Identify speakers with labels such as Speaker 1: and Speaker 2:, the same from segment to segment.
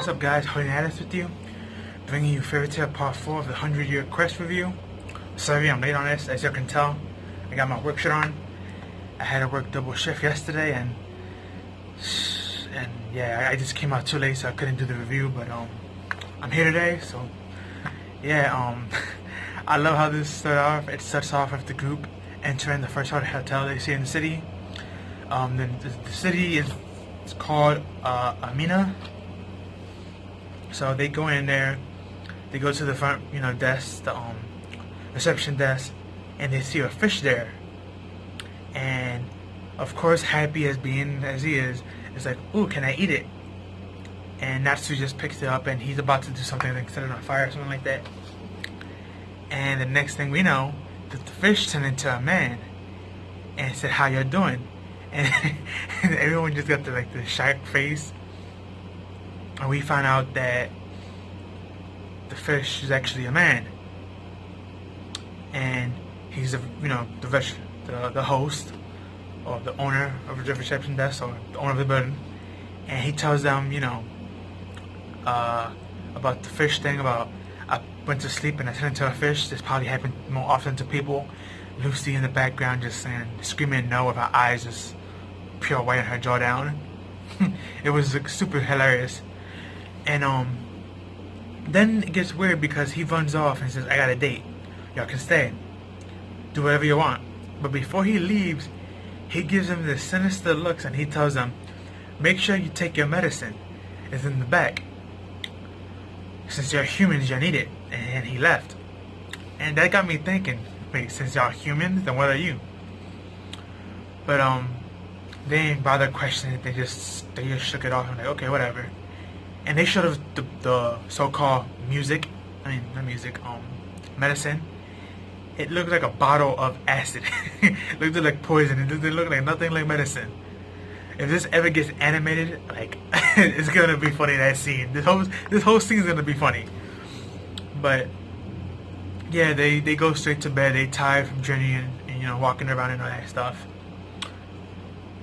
Speaker 1: What's up, guys? Holyknight with you, bringing you Fairytail Part 4 of the 100-Year Quest review. Sorry I'm late on this. As you can tell, I got my work shirt on. I had to work double shift yesterday, and yeah, I just came out too late, so I couldn't do the review. But I'm here today, so yeah. I love how this started off. It starts off with the group entering the first hotel they see in the city. The city is called Amino. So they go in there, they go to the front, desk, the reception desk, and they see a fish there. And of course, happy as he is like, "Ooh, can I eat it?" And Natsu just picks it up, and he's about to do something like set it on fire or something like that. And the next thing we know, the fish turned into a man and said, "How you doing?" And everyone just got the shark face. And we find out that the fish is actually a man, and he's the host or the owner of the reception desk, or the owner of the building. And he tells them, about the fish thing. About, I went to sleep and I turned into a fish. This probably happened more often to people. Lucy in the background just screaming no with her eyes just pure white and her jaw down. It was super hilarious. And then it gets weird because he runs off and says, "I got a date. Y'all can stay. Do whatever you want." But before he leaves, he gives them this sinister looks, and he tells them, "Make sure you take your medicine. It's in the back. Since you're humans, you need it." And he left. And that got me thinking, wait, since y'all humans, then what are you? But they didn't bother questioning it. They just shook it off and like, okay, whatever. And they showed us the so-called medicine. It looked like a bottle of acid. It looked like poison. It didn't look like nothing like medicine. If this ever gets animated, it's gonna be funny, that scene. This whole scene is gonna be funny. But yeah, they go straight to bed. They tired from journeying and walking around and all that stuff.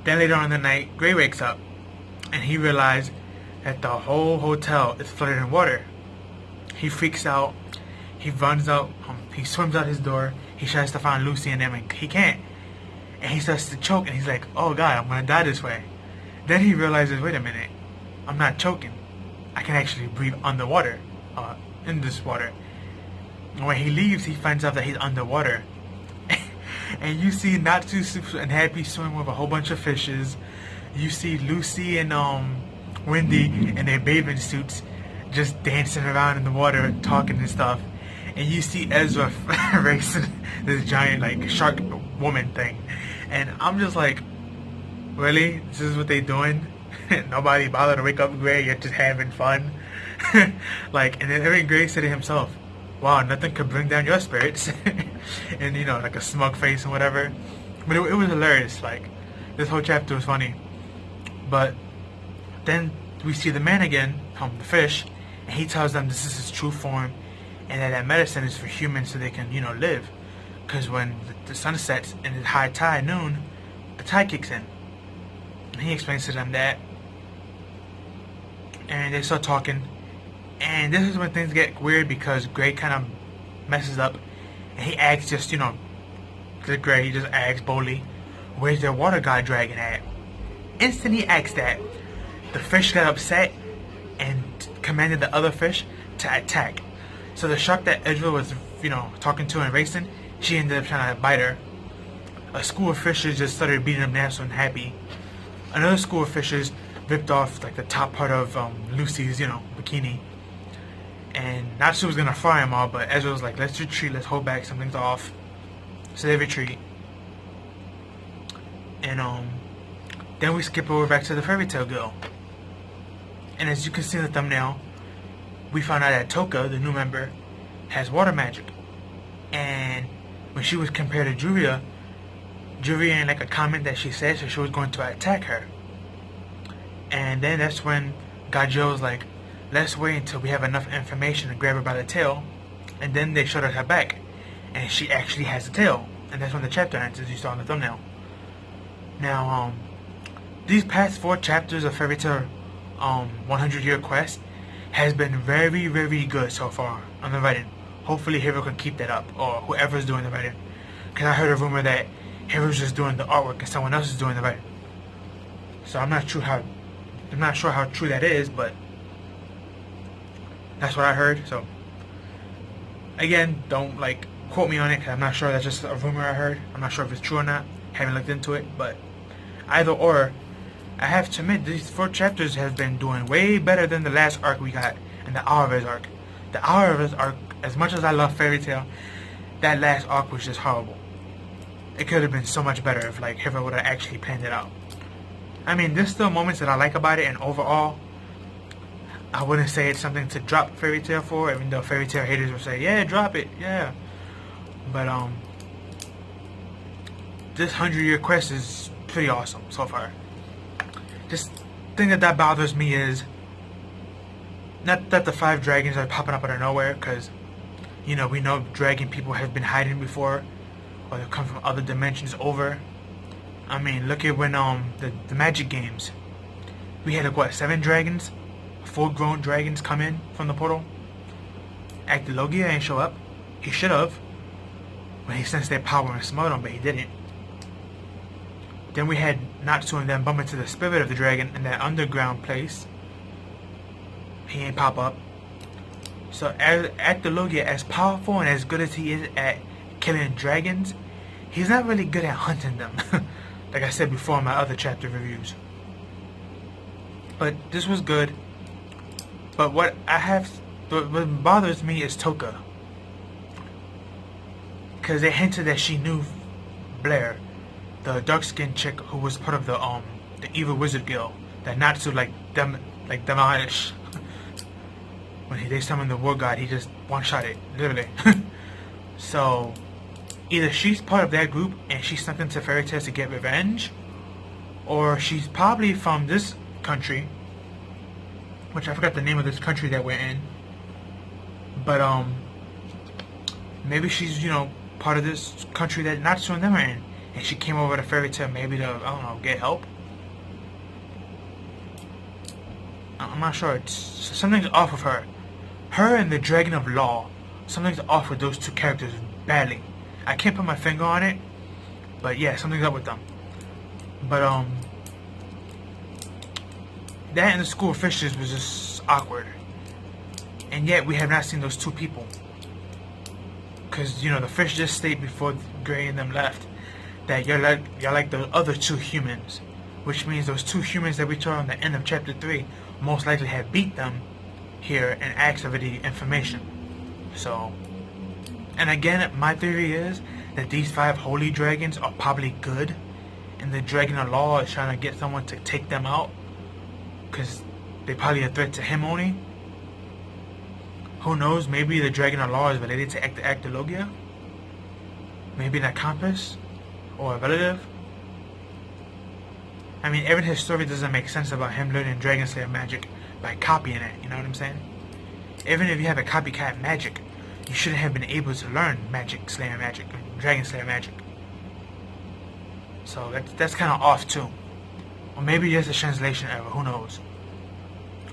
Speaker 1: Then later on in the night, Gray wakes up and he realized that the whole hotel is flooded in water. He freaks out. He runs out. He swims out his door. He tries to find Lucy and them, and he can't. And he starts to choke, and he's like, "Oh God, I'm gonna die this way." Then he realizes, wait a minute, I'm not choking. I can actually breathe underwater, in this water. And when he leaves, he finds out that he's underwater. And you see Natsu and Happy swimming with a whole bunch of fishes. You see Lucy and Wendy in their bathing suits just dancing around in the water, talking and stuff. And you see Ezra racing this giant shark woman thing. And I'm just like, really? This is what they doing? Nobody bothered to wake up Gray, you're just having fun. And then even Gray said to himself, "Wow, nothing could bring down your spirits." And a smug face and whatever. But it was hilarious. This whole chapter was funny. But then we see the man again, the fish, and he tells them this is his true form, and that medicine is for humans so they can, live. Because when the sun sets and it's high tide, noon, the tide kicks in. And he explains to them that. And they start talking. And this is when things get weird because Gray kind of messes up. And he asks to Gray, he just asks boldly, "Where's their water god dragon at?" Instantly he asks that. The fish got upset and commanded the other fish to attack. So the shark that Ezra was, talking to and racing, she ended up trying to bite her. A school of fishes just started beating up Natsu and Happy. Another school of fishes ripped off the top part of Lucy's, bikini. And Natsu was gonna fry them all, but Ezra was like, "Let's retreat, let's hold back, something's off." So they retreat. And then we skip over back to the Fairytail girl. And as you can see in the thumbnail, we found out that Toka, the new member, has water magic. And when she was compared to Juria in a comment that she said, so she was going to attack her. And then that's when Gajo was like, "Let's wait until we have enough information to grab her by the tail." And then they showed her back, and she actually has a tail. And that's when the chapter ends, as you saw in the thumbnail. Now, these past 4 chapters of Fairytail 100-Year Quest has been very, very good so far on the writing. Hopefully Hero can keep that up, or whoever's doing the writing. Because I heard a rumor that Hero's just doing the artwork and someone else is doing the writing. So I'm not sure how true that is, but that's what I heard. So again, don't like quote me on it, because I'm not sure. That's just a rumor I heard. I'm not sure if it's true or not. Haven't looked into it, but either or, I have to admit these 4 chapters have been doing way better than the last arc we got in the Hourverse arc. The Hourverse arc, as much as I love Fairytail, that last arc was just horrible. It could have been so much better if like Hero would have actually planned it out. I mean, there's still moments that I like about it, and overall, I wouldn't say it's something to drop Fairytail for, even though Fairytail haters will say, yeah, drop it, yeah. But this 100-year quest is pretty awesome so far. Just thing that bothers me is not that the 5 dragons are popping up out of nowhere, because you know, we know dragon people have been hiding before, or they come from other dimensions over. I mean, look at when the magic games, we had like, what, 7 dragons, full-grown dragons come in from the portal. Actilogia ain't show up. He should have, when he sensed their power and smelled them, but he didn't. Then we had Natsu and them bump into the spirit of the dragon in that underground place. He ain't pop up. So as Actilogia, as powerful and as good as he is at killing dragons, he's not really good at hunting them. Like I said before in my other chapter reviews. But this was good. But what bothers me is Toka. Because they hinted that she knew Blair, the dark-skinned chick who was part of the evil wizard guild, that Natsu demolished. When they summoned the war god, he just one-shot it, literally. So either she's part of that group and she's sent into Fairytail to get revenge, or she's probably from this country, which I forgot the name of this country that we're in. But maybe she's, you know, part of this country that Natsu and them are in, and she came over to Fairytail maybe to, I don't know, get help. I'm not sure. Something's off with her. Her and the Dragon of Law. Something's off with those 2 characters badly. I can't put my finger on it, but yeah, something's up with them. But that and the School of Fishes was just awkward. And yet we have not seen those 2 people. Because, you know, the fish just stated before Gray and them left that you're like the other 2 humans. Which means those 2 humans that we saw on the end of chapter 3 most likely have beat them here and asked for the information. So, and again, my theory is that these 5 holy dragons are probably good, and the Dragon of Law is trying to get someone to take them out, because they're probably a threat to him only. Who knows, maybe the Dragon of Law is related to Actilogia? Maybe an accomplice? Or a relative? I mean, even his story doesn't make sense about him learning Dragon Slayer magic by copying it, you know what I'm saying? Even if you have a copycat magic, you shouldn't have been able to learn Slayer magic, Dragon Slayer magic. So that's kind of off too. Or maybe just a translation error, who knows?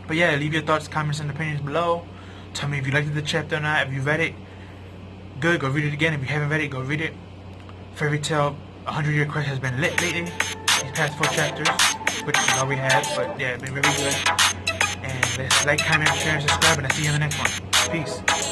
Speaker 1: But yeah, leave your thoughts, comments, and opinions below. Tell me if you liked the chapter or not. If you read it, good, go read it again. If you haven't read it, go read it. Fairytail 100-year quest has been lit lately. These past 4 chapters, which is all we had, but yeah, it's been really good. And let's like, comment, share, and subscribe, and I'll see you in the next one. Peace.